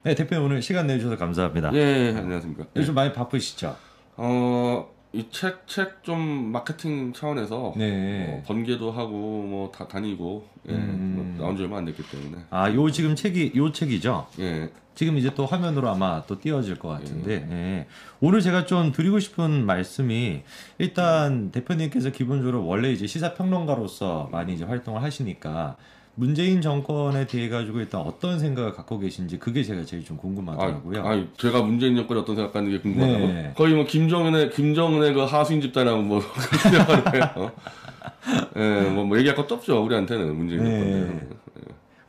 네, 대표님 오늘 시간 내주셔서 감사합니다. 예, 안녕하십니까. 요즘 많이 바쁘시죠? 이 책 좀 마케팅 차원에서 네. 번개도 하고 뭐 다 다니고 뭐 나온 지 얼마 안 됐기 때문에. 아, 요 지금 책이 요 책이죠? 예. 지금 이제 또 화면으로 아마 또 띄워질 것 같은데 예. 오늘 제가 좀 드리고 싶은 말씀이 일단 대표님께서 기본적으로 원래 이제 시사평론가로서 많이 이제 활동을 하시니까 문재인 정권에 대해 가지고 일단 어떤 생각을 갖고 계신지 그게 제가 제일 좀 궁금하더라고요. 제가 문재인 정권이 어떤 생각하는 게 궁금하다고? 네. 거의 뭐 김정은의 그 하수인 집단하고 뭐 생각하는 예, 뭐 얘기할 것도 없죠. 우리한테는 문재인 정권은.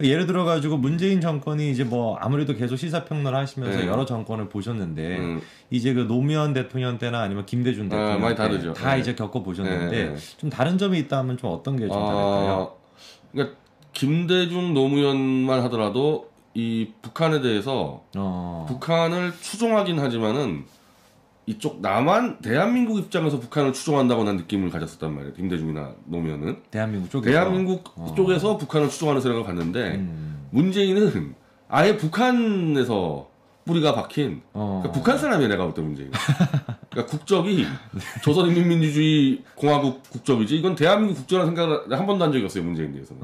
예를 들어 가지고 문재인 정권이 이제 뭐 아무래도 계속 시사평론을 하시면서 여러 정권을 보셨는데 이제 그 노무현 대통령 때나 아니면 김대중 대통령 많이 때 다르죠. 다 이제 겪어 보셨는데 좀 다른 점이 있다면 좀 어떤 게 좀 다를까요? 그러니까 김대중 노무현만 하더라도 이 북한에 대해서 북한을 추종하긴 하지만은 이쪽 남한 대한민국 입장에서 북한을 추종한다고 난 느낌을 가졌었단 말이에요. 김대중이나 노무현은 대한민국 쪽에서 대한민국 쪽에서 북한을 추종하는 생각을 갖는데 문재인은 아예 북한에서 뿌리가 박힌 그러니까 북한 사람이야. 내가 볼 때 문재인. 그러니까 국적이 조선인민민주주의 공화국 국적이지 이건 대한민국 국적이라는 생각을 한 번도 한 적이 없어요. 문재인에 대해서는.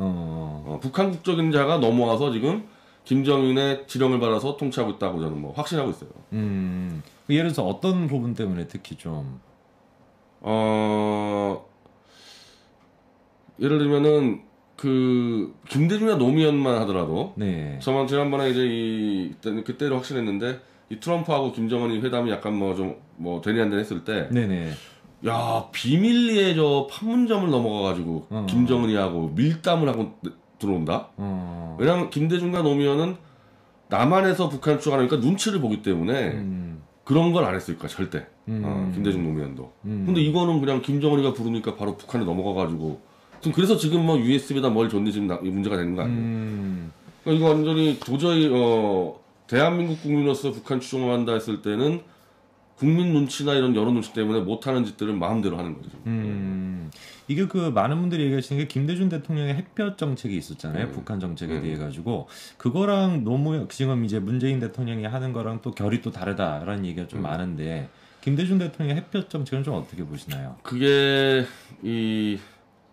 북한 국적인 자가 넘어와서 지금 김정은의 지령을 받아서 통치하고 있다고 저는 뭐 확신하고 있어요. 예를 들어서 어떤 부분 때문에 특히 좀 예를 들면은 그 김대중이나 노무현만 하더라도 네. 저만 지난번에 이제 그때를 확신했는데 이 트럼프하고 김정은이 회담이 약간 뭐 좀 뭐 되니 안 되니 했을 때 네네. 야 비밀리에 저 판문점을 넘어가가지고 김정은이하고 밀담을 하고 들어온다. 왜냐면 김대중과 노무현은 남한에서 북한을 추종하니까 눈치를 보기 때문에 그런 걸 안 했을 거야 절대. 김대중 노무현도. 근데 이거는 그냥 김정은이가 부르니까 바로 북한에 넘어가가지고 그래서 지금 뭐 USB다 뭘 줬니 지금 이 문제가 되는 거 아니에요? 그러니까 이거 완전히 도저히 대한민국 국민으로서 북한 추종을 한다 했을 때는 국민 눈치나 이런 여론 눈치 때문에 못하는 짓들을 마음대로 하는 거죠. 이게 그 많은 분들이 얘기하시는 게 김대중 대통령의 햇볕 정책이 있었잖아요. 북한 정책에 대해 가지고 그거랑 노무현 지금 이제 문재인 대통령이 하는 거랑 또 결이 또 다르다라는 얘기가 좀 많은데 김대중 대통령의 햇볕 정책은 좀 어떻게 보시나요? 그게 이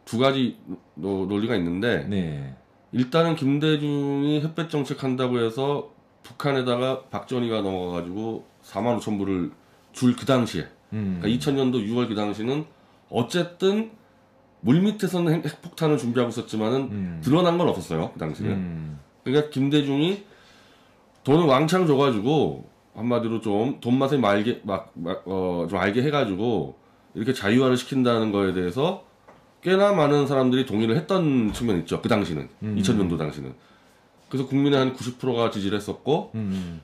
두 가지 논리가 있는데 네. 일단은 김대중이 햇볕 정책 한다고 해서 북한에다가 박정희가 넘어가가지고 4만 5천 불을 줄 그 당시에 그러니까 2000년도 6월 그 당시는 어쨌든 물밑에서는 핵폭탄을 준비하고 있었지만은 드러난 건 없었어요. 그 당시는. 그러니까 김대중이 돈을 왕창 줘가지고 한마디로 좀 돈 맛을 좀 알게 해가지고 이렇게 자유화를 시킨다는 거에 대해서 꽤나 많은 사람들이 동의를 했던 측면이 있죠. 그 당시는 2000년도 당시는. 그래서 국민의 한 90%가 지지를 했었고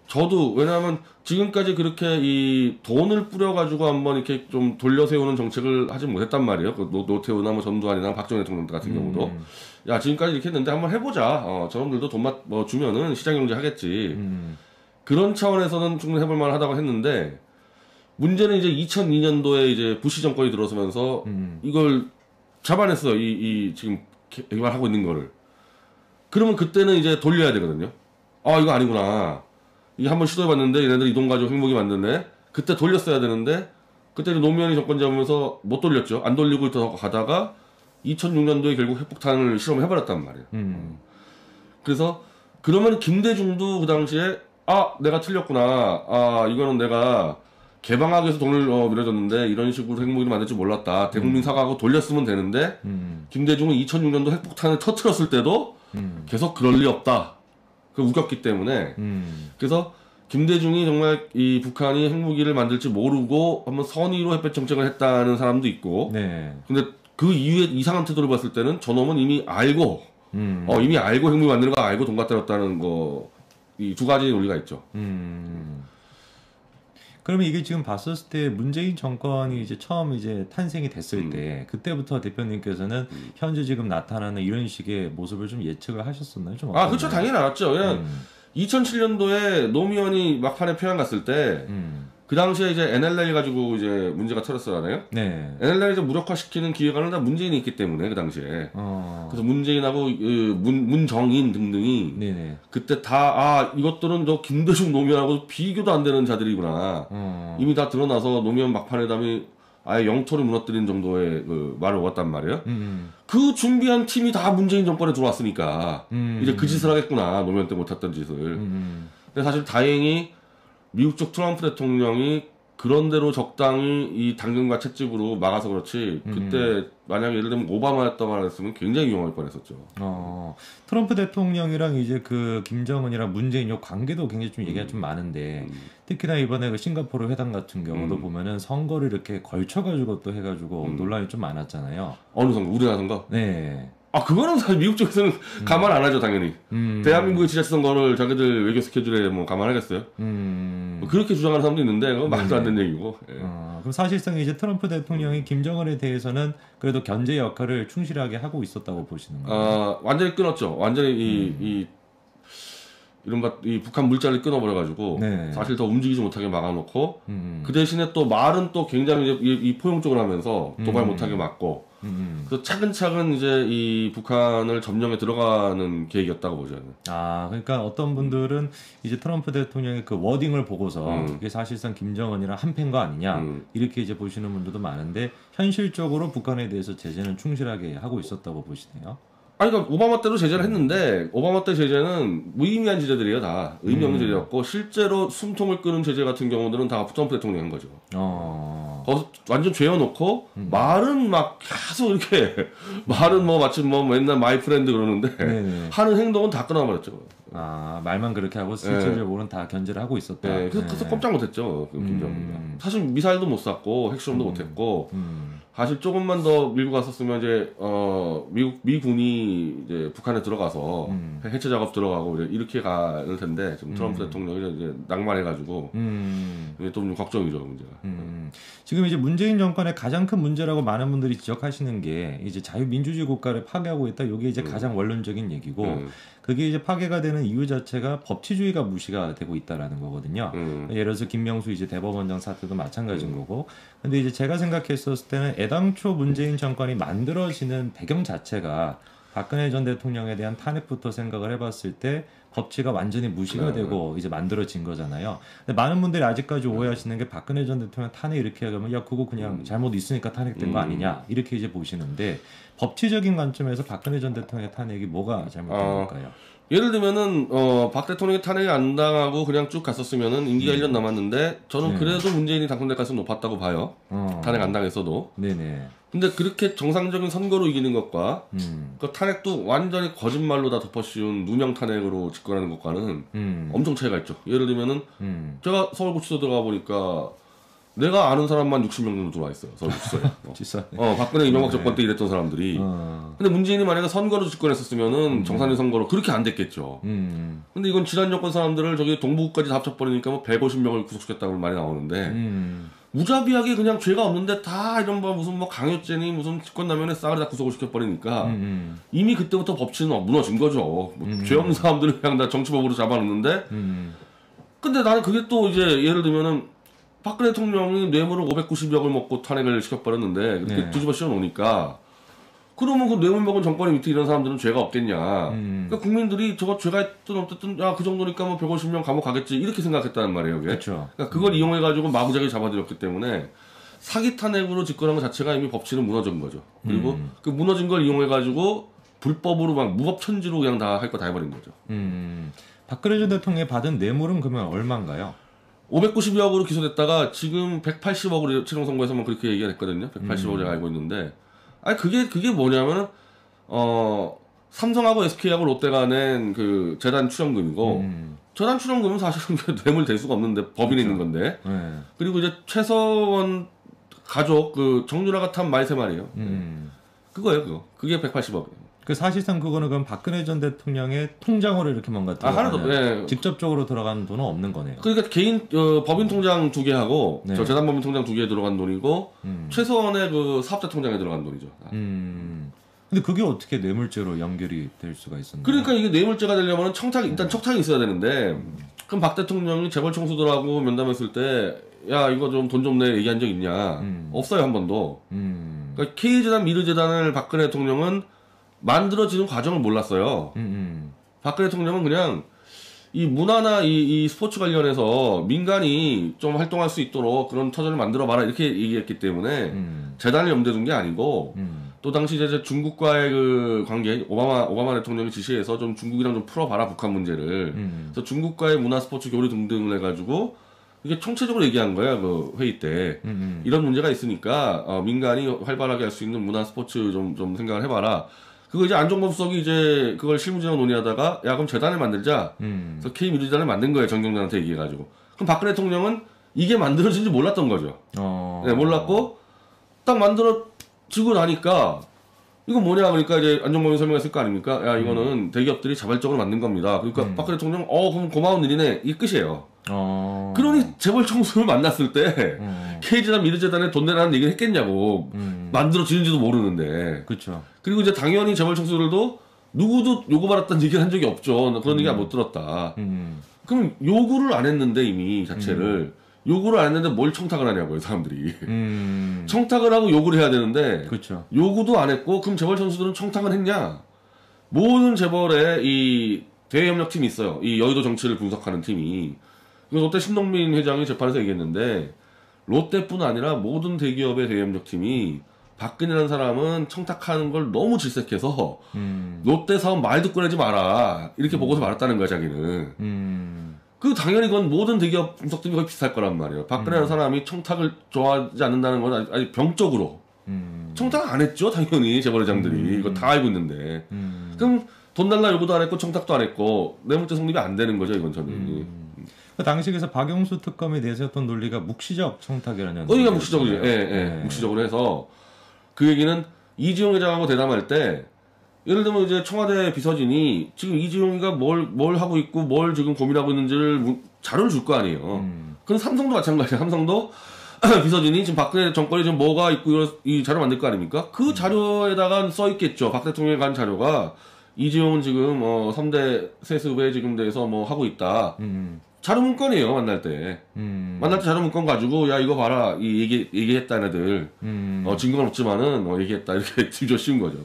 저도 왜냐하면 지금까지 그렇게 이 돈을 뿌려가지고 한번 이렇게 좀 돌려세우는 정책을 하지 못했단 말이에요. 그 노태우나 뭐 전두환이나 박정희 대통령 같은 경우도 야 지금까지 이렇게 했는데 한번 해보자. 저놈들도 돈만 뭐 주면은 시장경제 하겠지. 그런 차원에서는 충분히 해볼 만하다고 했는데 문제는 이제 2002년도에 이제 부시 정권이 들어서면서 이걸 잡아냈어요. 이 지금 개발하고 있는 거를. 그러면 그때는 이제 돌려야 되거든요. 아 이거 아니구나. 이게 한번 시도해봤는데 얘네들이 이동 가지고 행복이 만드네. 그때 돌렸어야 되는데 그때는 노무현이 정권 잡으면서 못 돌렸죠. 안 돌리고 더 가다가 2006년도에 결국 핵폭탄을 실험을 해버렸단 말이에요. 그래서 그러면 김대중도 그 당시에 아 내가 틀렸구나. 아 이거는 내가 개방하기 위해서 돈을 밀어줬는데 이런 식으로 핵무기를 만들 줄 몰랐다. 대국민 사과하고 돌렸으면 되는데 김대중은 2006년도 핵폭탄을 터뜨렸을 때도 계속 그럴 리 없다. 그 우겼기 때문에 그래서 김대중이 정말 이 북한이 핵무기를 만들지 모르고 한번 선의로 햇볕 정책을 했다는 사람도 있고 네. 근데 그 이후에 이상한 태도를 봤을 때는 저놈은 이미 알고 이미 알고 핵무기 만드는 거 알고 돈 갖다 줬다는 거 이 두 가지 논리가 있죠. 그러면 이게 지금 봤었을 때 문재인 정권이 이제 처음 이제 탄생이 됐을 때 그때부터 대표님께서는 현재 지금 나타나는 이런 식의 모습을 좀 예측을 하셨었나요? 좀 그렇죠. 당연히 알았죠. 그냥 2007년도에 노무현이 막판에 평양 갔을 때 그 당시에 이제 NLL 가지고 이제 문제가 터졌었잖아요. 네. NLL 이제 무력화시키는 기획안은 다 문재인이 있기 때문에 그 당시에. 그래서 문재인하고 문정인 등등이 네네. 그때 다 이것들은 저 김대중 노무현하고 비교도 안 되는 자들이구나. 이미 다 드러나서 노무현 막판회담이 아예 영토를 무너뜨린 정도의 그 말을 얻었단 말이에요. 그 준비한 팀이 다 문재인 정권에 들어왔으니까 이제 그 짓을 하겠구나. 노무현 때 못했던 짓을. 근데 사실 다행히 미국 쪽 트럼프 대통령이 그런대로 적당히 이 당근과 채찍으로 막아서 그렇지 그때 만약에 예를 들면 오바마였다고 했으면 굉장히 위험할 뻔했었죠. 트럼프 대통령이랑 이제 그 김정은이랑 문재인 요 관계도 굉장히 좀 얘기가 좀 많은데 특히나 이번에 그 싱가포르 회담 같은 경우도 보면은 선거를 이렇게 걸쳐가지고 또 해가지고 논란이 좀 많았잖아요. 어느 선거? 우리나라 선거? 네. 그거는 사실 미국 쪽에서는 가만 안 하죠, 당연히. 대한민국의 지자체 선거를 자기들 외교 스케줄에 뭐 감안하겠어요? 뭐 그렇게 주장하는 사람도 있는데, 그건 말도 안 되는 얘기고. 예. 그럼 사실상 이제 트럼프 대통령이 김정은에 대해서는 그래도 견제 역할을 충실하게 하고 있었다고 보시는 거예요? 완전히 끊었죠. 완전히 이른바 이 북한 물자를 끊어버려가지고 네. 사실 더 움직이지 못하게 막아놓고 그 대신에 또 말은 또 굉장히 이 포용적으로 하면서 도발 못하게 막고 그래서 차근차근 이제 이 북한을 점령에 들어가는 계획이었다고 보죠. 그러니까 어떤 분들은 이제 트럼프 대통령의 그 워딩을 보고서 그게 사실상 김정은이랑 한패인 거 아니냐 이렇게 이제 보시는 분들도 많은데 현실적으로 북한에 대해서 제재는 충실하게 하고 있었다고 보시네요. 그러니까 오바마 때도 제재를 했는데 오바마 때 제재는 무의미한 제재들이에요. 다 의미 없는 제재였고 실제로 숨통을 끄는 제재 같은 경우들은 다 트럼프 대통령이 한 거죠. 거기서 완전 죄어놓고 말은 막 계속 이렇게 말은 뭐 마치 뭐 맨날 마이 프렌드 그러는데 하는 행동은 다 끊어버렸죠. 말만 그렇게 하고 실질적으로는 다 견제를 하고 있었다. 그래서 꼼짝 못했죠. 김정은이가. 사실 미사일도 못 쐈고 핵실험도 못했고 사실 조금만 더 밀고 갔었으면 이제 미군이 이제 북한에 들어가서 해체 작업 들어가고 이렇게 갈 텐데 지금 트럼프 대통령이 이제 낭만해가지고 이게 좀 걱정이죠 문제가. 지금 이제 문재인 정권의 가장 큰 문제라고 많은 분들이 지적하시는 게 이제 자유민주주의 국가를 파괴하고 있다. 이게 이제 가장 원론적인 얘기고. 그게 이제 파괴가 되는 이유 자체가 법치주의가 무시가 되고 있다라는 거거든요. 예를 들어서 김명수 이제 대법원장 사태도 마찬가지인 거고. 근데 이제 제가 생각했었을 때는 애당초 문재인 정권이 만들어지는 배경 자체가 박근혜 전 대통령에 대한 탄핵부터 생각을 해봤을 때 법치가 완전히 무시가 되고 이제 만들어진 거잖아요. 근데 많은 분들이 아직까지 오해하시는 게 박근혜 전 대통령 탄핵 이렇게 하면 야 그거 그냥 잘못 있으니까 탄핵된 거 아니냐 이렇게 이제 보시는데 법치적인 관점에서 박근혜 전 대통령의 탄핵이 뭐가 잘못된 걸까요? 예를 들면은 박 대통령이 탄핵이 안 당하고 그냥 쭉 갔었으면은 임기가 1년 남았는데 저는 그래도 문재인이 당선될 가능성이 높았다고 봐요. 탄핵 안 당했어도. 네네. 근데 그렇게 정상적인 선거로 이기는 것과 그 탄핵도 완전히 거짓말로 다 덮어씌운 누명 탄핵으로 집권하는 것과는 엄청 차이가 있죠. 예를 들면은 제가 서울구치소 들어가 보니까 내가 아는 사람만 60명 정도 들어와 있어요. 서울구치소에. 박근혜 이명박 접권 때 일했던 사람들이. 근데 문재인이 만약에 선거로 집권했었으면은 정상적인 선거로 그렇게 안 됐겠죠. 근데 이건 지난 정권 사람들을 저기 동북까지 다 합쳐버리니까 뭐 150명을 구속시켰다고 말이 나오는데 무자비하게 그냥 죄가 없는데 다 이런 뭐 무슨 뭐 강요죄니 무슨 직권남용에 싸그리 다 구속을 시켜버리니까 이미 그때부터 법치는 무너진 거죠. 죄 없는 사람들을 그냥 다 정치법으로 잡아놓는데 근데 나는 그게 또 이제 예를 들면은 박근혜 대통령이 뇌물을 590억을 먹고 탄핵을 시켜버렸는데 그렇게 뒤집어 씌워놓으니까 그러면 그 뇌물 먹은 정권의 밑에 이런 사람들은 죄가 없겠냐. 그러니까 국민들이 저거 죄가 있든 없든 야 그 정도니까 뭐 150명 감옥 가겠지 이렇게 생각했다는 말이에요. 그렇죠. 그러니까 그걸 이용해가지고 마구잡이 잡아들였기 때문에 사기 탄핵으로 집권한 것 자체가 이미 법치는 무너진 거죠. 그리고 그 무너진 걸 이용해가지고 불법으로 막 무법천지로 그냥 다 할 거 다 해버린 거죠. 박근혜 전 대통령이 받은 뇌물은 그러면 얼마인가요? 590억으로 기소됐다가 지금 180억으로 최종 선고에서만 그렇게 얘기했거든요. 180억을 제가 알고 있는데, 그게 뭐냐면은 삼성하고 SK하고 롯데가 낸 그 재단 출연금이고, 재단 출연금은 사실은 뇌물 될 수가 없는데 법인에 있는 건데, 그리고 이제 최서원 가족 그 정유라가 탄 말세 말이에요. 그거예요, 그거. 그게 180억이에요. 그 사실상 그거는 그럼 박근혜 전 대통령의 통장으로 이렇게 뭔가 들어가는 직접적으로 들어가는 돈은 없는 거네요. 그러니까 개인 법인 통장 2개 하고 저 재단 법인 통장 2개에 들어간 돈이고 최소한의 그 사업자 통장에 들어간 돈이죠. 근데 그게 어떻게 뇌물죄로 연결이 될 수가 있었나요? 그러니까 이게 뇌물죄가 되려면 일단 청탁이 있어야 되는데 그럼 박 대통령이 재벌 총수들하고 면담했을 때, 야, 이거 좀 돈 좀 내 얘기한 적 있냐? 없어요, 한 번도. 그러니까 K재단, 미르재단을 박근혜 대통령은 만들어지는 과정을 몰랐어요. 박근혜 대통령은 그냥 이 문화나 이 스포츠 관련해서 민간이 좀 활동할 수 있도록 그런 터전을 만들어봐라 이렇게 얘기했기 때문에 재단을 염두에 둔 게 아니고 또 당시 이제 중국과의 그 관계 오바마 대통령이 지시해서 좀 중국이랑 좀 풀어봐라 북한 문제를 그래서 중국과의 문화 스포츠 교류 등등을 해가지고 이게 총체적으로 얘기한 거야 그 회의 때 이런 문제가 있으니까 민간이 활발하게 할 수 있는 문화 스포츠 좀 생각을 해봐라. 그거 이제 안종범 수석이 이제 그걸 실무진하고 논의하다가 야 그럼 재단을 만들자. 그래서 K미르재단을 만든 거예요 정경련한테 얘기해가지고. 그럼 박근혜 대통령은 이게 만들어진지 몰랐던 거죠. 네, 몰랐고 딱 만들어지고 나니까 이건 뭐냐 그러니까 이제 안종범이 설명했을 거 아닙니까? 야 이거는 대기업들이 자발적으로 만든 겁니다. 그러니까 박근혜 대통령 그럼 고마운 일이네 이 끝이에요. 그러니 재벌 총수를 만났을 때 K재단 미르재단에 돈 내라는 얘기를 했겠냐고 만들어지는지도 모르는데. 그렇죠. 그리고 이제 당연히 재벌 총수들도 누구도 요구받았다는 얘기를 한 적이 없죠. 그런 얘기 못 들었다. 그럼 요구를 안 했는데 이미 자체를 요구를 안 했는데 뭘 청탁을 하냐고요 사람들이. 청탁을 하고 요구를 해야 되는데 그렇죠. 요구도 안 했고 그럼 재벌 총수들은 청탁을 했냐? 모든 재벌의 이 대외협력팀이 있어요. 이 여의도 정치를 분석하는 팀이. 롯데 신동민 회장이 재판에서 얘기했는데 롯데뿐 아니라 모든 대기업의 대외협력팀이 박근혜라는 사람은 청탁하는 걸 너무 질색해서 롯데 사업 말 듣고 내지 마라 이렇게 보고서 말았다는 거야 자기는. 그 당연히 그건 모든 대기업 분석팀이 거의 비슷할 거란 말이에요. 박근혜라는 사람이 청탁을 좋아하지 않는다는 건 아주 병적으로 청탁 안 했죠 당연히 재벌회장들이 이거 다 알고 있는데 그럼 돈 달라 요구도 안 했고 청탁도 안 했고 뇌물죄 성립이 안 되는 거죠 이건 저는. 그 당시에서 박영수 특검에 내세웠던 논리가 묵시적 청탁이라는. 그러니까 묵시적으로 묵시적으로 해서 그 얘기는 이지용 회장하고 대담할 때 예를 들면 이제 청와대 비서진이 지금 이지용이가 뭘 하고 있고 뭘 지금 고민하고 있는지를 자료를 줄 거 아니에요. 그럼 삼성도 마찬가지야. 삼성도 비서진이 지금 박근혜 정권이 지금 뭐가 있고 이 자료 만들 거 아닙니까? 그 자료에다가 써 있겠죠. 박 대통령이 간 자료가 이지용은 지금 3대 세습에 지금 대해서 뭐 하고 있다. 자료 문건이에요 만날 때. 만날 때 자료 문건 가지고 야 이거 봐라 이 얘기했다 애들. 증거는 없지만은 얘기했다 이렇게 뒤져 씌운 거죠.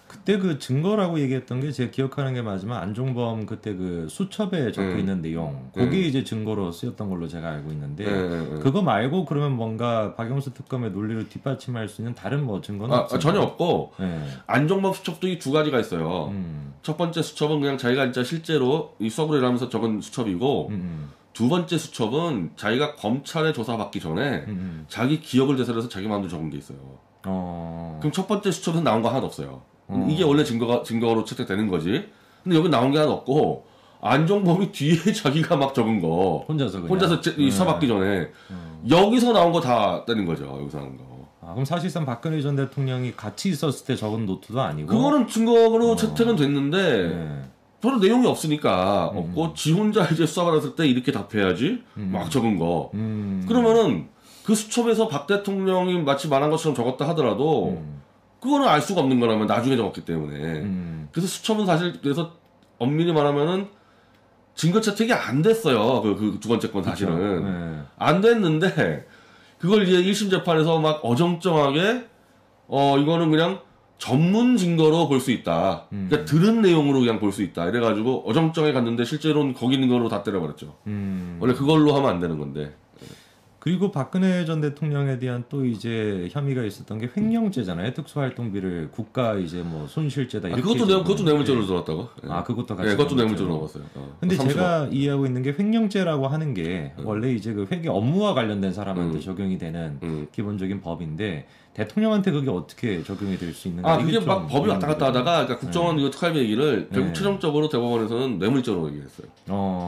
그때 그 증거라고 얘기했던 게 제가 기억하는 게 맞으면 안종범 그때 그 수첩에 적혀 있는 내용 그게 이제 증거로 쓰였던 걸로 제가 알고 있는데 그거 말고 그러면 뭔가 박영수 특검의 논리를 뒷받침할 수 있는 다른 뭐 증거는 전혀 없고 안종범 수첩도 이 두 가지가 있어요. 첫 번째 수첩은 그냥 자기가 진짜 실제로 이 수업을 일하면서 적은 수첩이고 두 번째 수첩은 자기가 검찰에 조사받기 전에 자기 기억을 대설해서 자기 마음대로 적은 게 있어요. 그럼 첫 번째 수첩에서 나온 거 하나도 없어요. 이게 원래 증거로 채택되는 거지. 근데 여기 나온 게 하나 없고 안종범이 뒤에 자기가 막 적은 거 혼자서 수사받기 전에 여기서 나온 거 다 떼는 거죠. 여기서 나온 거. 그럼 사실상 박근혜 전 대통령이 같이 있었을 때 적은 노트도 아니고 그거는 증거로 채택은 됐는데 별로 내용이 없으니까 없고 지 혼자 이제 수사받았을 때 이렇게 답해야지 막 적은 거. 그러면은 그 수첩에서 박 대통령이 마치 말한 것처럼 적었다 하더라도 그거는 알 수가 없는 거라면 나중에 적었기 때문에. 그래서 수첩은 사실 그래서 엄밀히 말하면은 증거 채택이 안 됐어요. 그 두 번째 건 사실은 안 됐는데 그걸 이제 1심 재판에서 막 어정쩡하게 이거는 그냥 전문 증거로 볼 수 있다. 그러니까 들은 내용으로 그냥 볼 수 있다. 이래가지고 어정쩡하게 갔는데 실제로는 거기 있는 거로 다 때려버렸죠. 원래 그걸로 하면 안 되는 건데. 그리고 박근혜 전 대통령에 대한 또 이제 혐의가 있었던 게 횡령죄잖아요. 특수활동비를 국가 이제 뭐 손실죄다. 그것도 뇌물죄로 들어왔다고? 그것도 같이. 그것도 뇌물죄로 넣었어요. 근데 제가 이해하고 있는 게 횡령죄라고 하는 게 원래 이제 그 회계 업무와 관련된 사람한테 적용이 되는 기본적인 법인데 대통령한테 그게 어떻게 적용이 될 수 있는가? 그게 막 법이 왔다 갔다 하다가 그러니까 국정원 이거 특활비 얘기를 결국 최종적으로 대법원에서는 뇌물죄로 얘기했어요.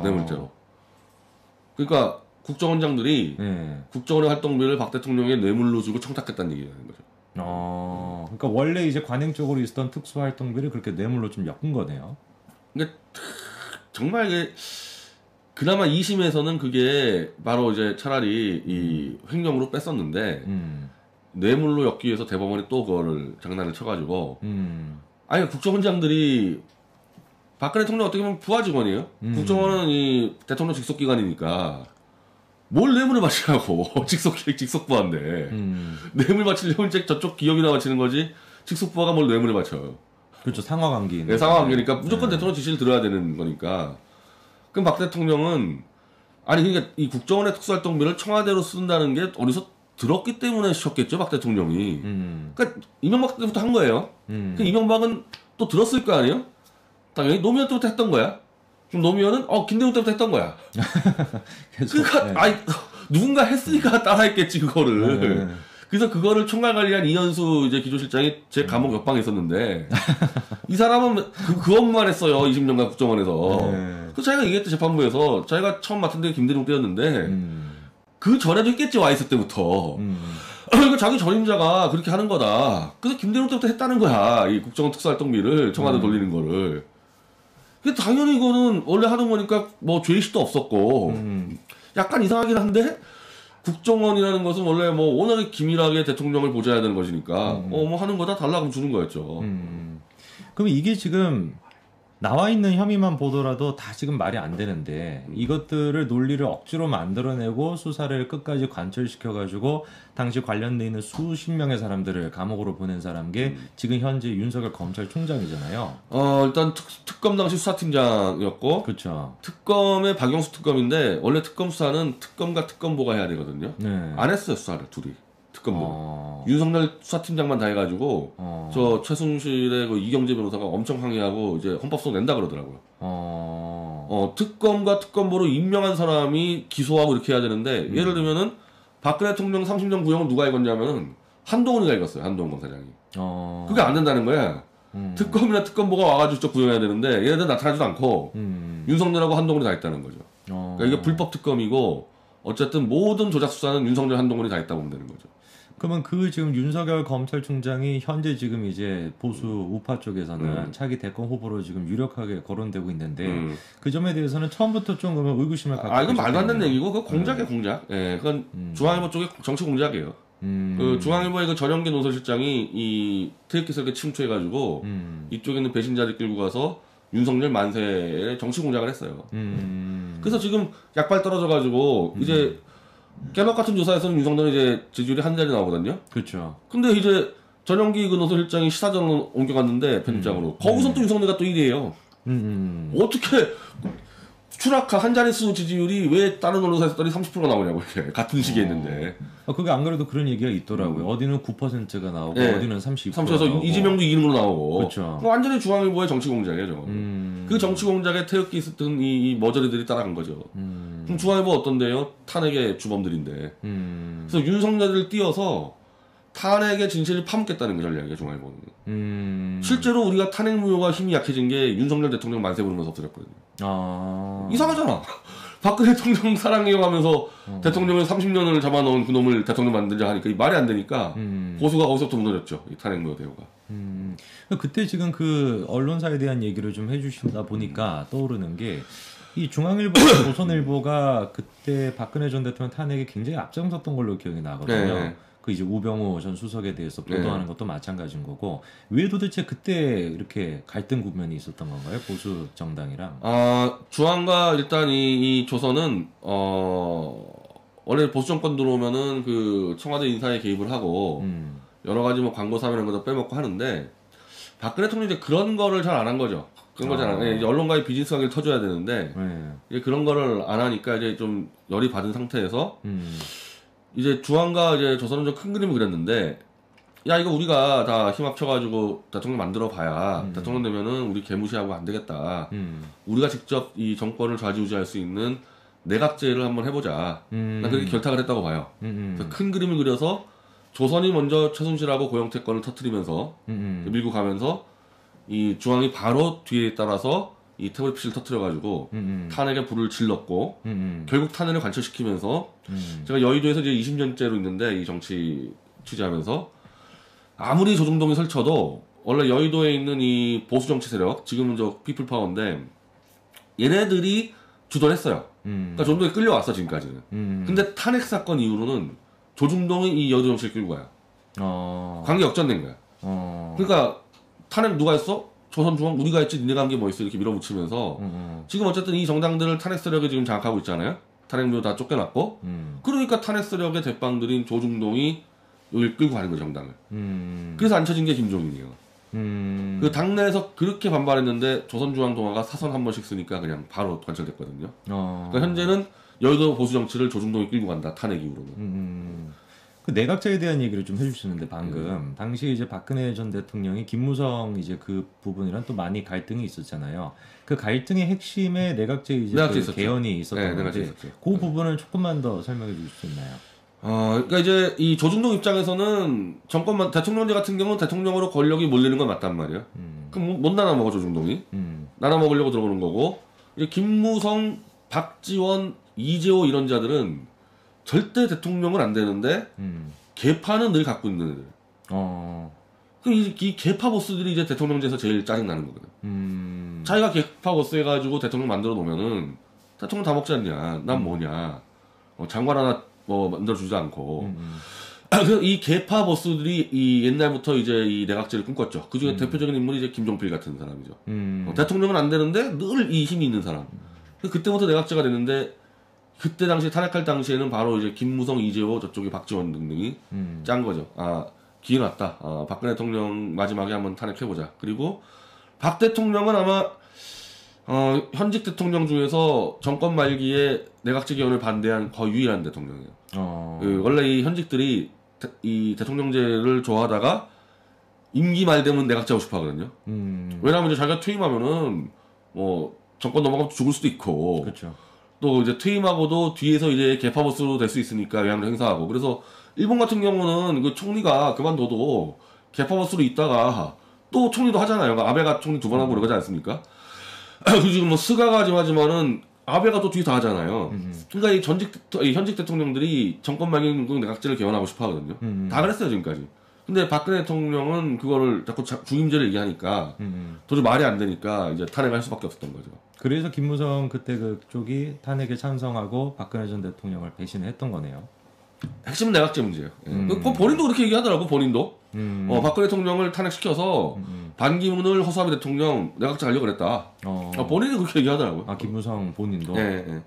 뇌물죄로. 그러니까 국정원장들이 국정원의 활동비를 박 대통령의 뇌물로 주고 청탁했다는 얘기가 하는 거죠. 그러니까 원래 이제 관행적으로 있었던 특수활동비를 그렇게 뇌물로 좀 엮은 거네요. 그러니까 정말 이게 그나마 2심에서는 그게 바로 이제 차라리 이 횡령으로 뺐었는데 뇌물로 엮기 위해서 대법원이 또 그거를 장난을 쳐가지고 아니 국정원장들이 박근혜 대통령 어떻게 보면 부하 직원이에요. 국정원은 이 대통령 직속 기관이니까 뭘 뇌물을 바치냐고. 직속 부하인데 뇌물 바치려면 이제 저쪽 기업이나 바치는 거지. 직속 부하가 뭘 뇌물을 바쳐요. 그렇죠. 상하관계. 네, 상하관계니까 무조건 대통령 지시를 들어야 되는 거니까. 그럼 박 대통령은 아니 그러니까 이 국정원의 특수활동비를 청와대로 쓴다는 게 어디서 들었기 때문에 쉬었겠죠, 박 대통령이. 그러니까 이명박 때부터 한 거예요. 그 이명박은 또 들었을 거 아니에요? 당연히 노무현 때부터 했던 거야. 그럼 노무현은 김대중 때부터 했던 거야. 그러니까 네. 아니 누군가 했으니까 따라했겠지 그거를. 네. 그래서 그거를 총괄관리한 이현수 이제 기조실장이 제 감옥 옆방에 있었는데 이 사람은 그 업무만 했어요. 20년간 국정원에서. 그래서 자기가 얘기했대 재판부에서 자기가 처음 맡은 데 김대중 때였는데 그 전에도 했겠지 와 있을 때부터. 그러니까 자기 전임자가 그렇게 하는 거다. 그래서 김대중 때부터 했다는 거야. 이 국정원 특수활동비를 청와대 돌리는 거를. 근데 당연히 이거는 원래 하는 거니까 뭐 죄의식도 없었고 약간 이상하긴 한데 국정원이라는 것은 원래 뭐 워낙에 기밀하게 대통령을 보좌해야 되는 것이니까 뭐 하는 거다 달라고 주는 거였죠. 그럼 이게 지금 나와 있는 혐의만 보더라도 다 지금 말이 안 되는데 이것들을 논리를 억지로 만들어내고 수사를 끝까지 관철시켜가지고 당시 관련돼 있는 수십 명의 사람들을 감옥으로 보낸 사람 게 지금 현재 윤석열 검찰총장이잖아요. 일단 특검 당시 수사팀장이었고, 그렇죠. 특검의 박영수 특검인데 원래 특검 수사는 특검과 특검보가 해야 되거든요. 네. 안 했어요 수사를 둘이. 특검보. 윤석열 수사팀장만 다 해가지고 저 최순실의 그 이경재 변호사가 엄청 항의하고 이제 헌법소송 낸다 그러더라고요. 특검과 특검보로 임명한 사람이 기소하고 이렇게 해야 되는데 예를 들면은 박근혜 대통령 30년 구형을 누가 읽었냐면은 한동훈이가 읽었어요. 한동훈 검사장이. 그게 안 된다는 거야. 특검이나 특검보가 와가지고 저 구형해야 되는데 얘네들 나타나지도 않고 윤석열하고 한동훈이 다 했다는 거죠. 그러니까 이게 불법 특검이고 어쨌든 모든 조작 수사는 윤석열 한동훈이 다 했다고 보면 되는 거죠. 그러면 그 지금 윤석열 검찰총장이 현재 지금 이제 보수 우파 쪽에서는 차기 대권 후보로 지금 유력하게 거론되고 있는데 그 점에 대해서는 처음부터 좀 그러면 의구심을 갖고 이건 말도 안 되는 얘기고 그거 공작이에요 공작. 예, 그건 중앙일보 쪽의 정치 공작이에요. 그 중앙일보의 그 전영기 논설실장이 이 태극기설계 침투해가지고 이쪽에 있는 배신자들 끌고 가서 윤석열 만세에 정치 공작을 했어요. 그래서 지금 약발 떨어져가지고 이제 깨먹 같은 조사에서는 윤석열이 이제 지지율이 한 자리 나오거든요. 그렇죠. 근데 이제 전영기 그 노설실장이 시사전으로 옮겨갔는데 편집장으로 거기서 또 윤석열가 또 1위예요. 어떻게 추락한 한 자릿수 지지율이 왜 다른 언론사에서 했더니 30%가 나오냐고 이렇게 같은 시기에 있는데. 그게 안 그래도 그런 얘기가 있더라고요. 어디는 9%가 나오고 네. 어디는 30%. 30%에서 이재명도 이기는 걸로 나오고. 그렇죠. 완전히 중앙일보의 정치 공작이에요, 저거. 그 정치 공작에 태극기 있었던 이 머저리들이 따라간 거죠. 그럼 중앙일보 어떤데요? 탄핵의 주범들인데. 그래서 윤석열을 띄워서 탄핵의 진실을 파묻겠다는 거 전략이에요, 중앙일보는. 실제로 우리가 탄핵 무효가 힘이 약해진 게 윤석열 대통령 만세 부르면서 없어졌거든요. 이상하잖아. 박근혜 대통령 사랑해요 하면서 대통령을 30년을 잡아놓은 그놈을 대통령 만들자 하니까 이 말이 안 되니까 보수가 거기서부터 무너졌죠. 이 탄핵 무효 대우가. 그때 지금 그 언론사에 대한 얘기를 좀 해주신다 보니까 떠오르는 게 이 중앙일보, 조선일보가 그때 박근혜 전 대통령 탄핵에 굉장히 앞장섰던 걸로 기억이 나거든요. 네. 그 이제 우병우 전 수석에 대해서 보도하는 것도 마찬가지인 거고 왜 도대체 그때 이렇게 갈등 국면이 있었던 건가요? 보수 정당이랑? 중앙과 일단 이 조선은 원래 보수 정권 들어오면은 그 청와대 인사에 개입을 하고 여러 가지 뭐 광고 사면 이런 것도 빼먹고 하는데 박근혜 대통령이 이제 그런 거를 잘 안 한 거죠. 그런 거 잘 안 해. 언론과의 비즈니스 관계를 터줘야 되는데 이제 그런 거를 안 하니까 이제 좀 열이 받은 상태에서 이제 중앙과 이제 조선은 좀 큰 그림을 그렸는데 야 이거 우리가 다 힘 합쳐가지고 대통령 만들어 봐야 대통령 되면은 우리 개무시하고 안 되겠다. 우리가 직접 이 정권을 좌지우지할 수 있는 내각제를 한번 해보자. 난 그렇게 결탁을 했다고 봐요. 그래서 큰 그림을 그려서 조선이 먼저 최순실하고 고영태 건을 터트리면서 밀고 가면서 이 중앙이 바로 뒤에 따라서 이 태블릿 PC를 터트려가지고 탄핵에 불을 질렀고 결국 탄핵을 관철시키면서 제가 여의도에서 이제 20년째로 있는데 이 정치 취재하면서 아무리 조중동이 설쳐도 원래 여의도에 있는 이 보수 정치 세력 지금은 저 피플파워인데 얘네들이 주도를 했어요. 그러니까 조중동에 끌려왔어 지금까지는. 근데 탄핵 사건 이후로는 조중동이 이 여의도 정치를 끌고 가요. 관계 역전된 거야. 그러니까 탄핵 누가 했어? 조선중앙 우리가 했지 니네가 한 게 뭐 있어 이렇게 밀어붙이면서 지금 어쨌든 이 정당들을 탄핵 세력이 지금 장악하고 있잖아요. 탄핵도 다 쫓겨났고 그러니까 탄핵 세력의 대빵들인 조중동이 여기 끌고 가는 거죠 정당을. 그래서 앉혀진 게 김종인이에요. 그 당내에서 그렇게 반발했는데 조선중앙동아가 사선 한 번씩 쓰니까 그냥 바로 관철됐거든요. 그러니까 현재는 여의도 보수 정치를 조중동이 끌고 간다 탄핵 이후로는. 그 내각제에 대한 얘기를 좀 해주셨는데 방금 당시 이제 박근혜 전 대통령이 김무성 이제 그 부분이랑 또 많이 갈등이 있었잖아요. 그 갈등의 핵심에 내각제 이제 그 개헌이 있었던 건데 그 부분을 조금만 더 설명해 주실 수 있나요? 그러니까 이제 이 조중동 입장에서는 정권만 대통령제 같은 경우는 대통령으로 권력이 몰리는 건 맞단 말이에요. 그럼 못 나눠 먹어 조중동이 나눠 먹으려고 들어오는 거고 이제 김무성, 박지원, 이재호 이런 자들은 절대 대통령은 안 되는데 개파는 늘 갖고 있는 애들. 그럼 이 개파 보스들이 이제 대통령제에서 제일 짜증 나는 거거든. 자기가 개파 보스 해가지고 대통령 만들어 놓으면은 대통령 다 먹지 않냐? 난 뭐냐? 장관 하나 뭐 만들어 주지 않고. 그래서 이 개파 보스들이 이 옛날부터 이제 이 내각제를 꿈꿨죠. 그 중에 대표적인 인물이 이제 김종필 같은 사람이죠. 대통령은 안 되는데 늘 이 힘이 있는 사람. 그때부터 내각제가 됐는데. 그때 당시 탄핵할 당시에는 바로 이제 김무성, 이재호 저쪽에 박지원 등등이 짠 거죠. 기회 났다. 박근혜 대통령 마지막에 한번 탄핵해보자. 그리고 박 대통령은 아마 현직 대통령 중에서 정권 말기에 내각제 개헌을 반대한 거의 유일한 대통령이에요. 원래 이 현직들이 이 대통령제를 좋아하다가 임기 말 되면 내각제 하고 싶어 하거든요. 왜냐하면 이제 자기가 퇴임하면은 뭐 정권 넘어가면 죽을 수도 있고. 그렇죠. 또 이제 퇴임하고도 뒤에서 이제 개파보스로 될 수 있으니까 영향을 행사하고 그래서 일본 같은 경우는 그 총리가 그만둬도 개파보스로 있다가 또 총리도 하잖아요. 아베가 총리 2번 하고 그러지 않습니까? 그 지금 뭐 스가가 좀 하지만은 아베가 또 뒤에서 하잖아요. 그러니까 이 현직 대통령들이 정권 말기는 내각제를 개헌하고 싶어 하거든요. 다 그랬어요 지금까지. 근데 박근혜 대통령은 그거를 자꾸 중임제를 얘기하니까 도저히 말이 안 되니까 이제 탄핵을 할 수밖에 없었던 거죠. 그래서 김무성 그때 그쪽이 탄핵에 찬성하고 박근혜 전 대통령을 배신했던 거네요. 핵심은 내각제 문제예요. 본인도 그렇게 얘기하더라고 본인도. 박근혜 대통령을 탄핵시켜서 반기문을 허수아비 대통령 내각제 하려고 그랬다. 본인이 그렇게 얘기하더라고요. 김무성 본인도? 네.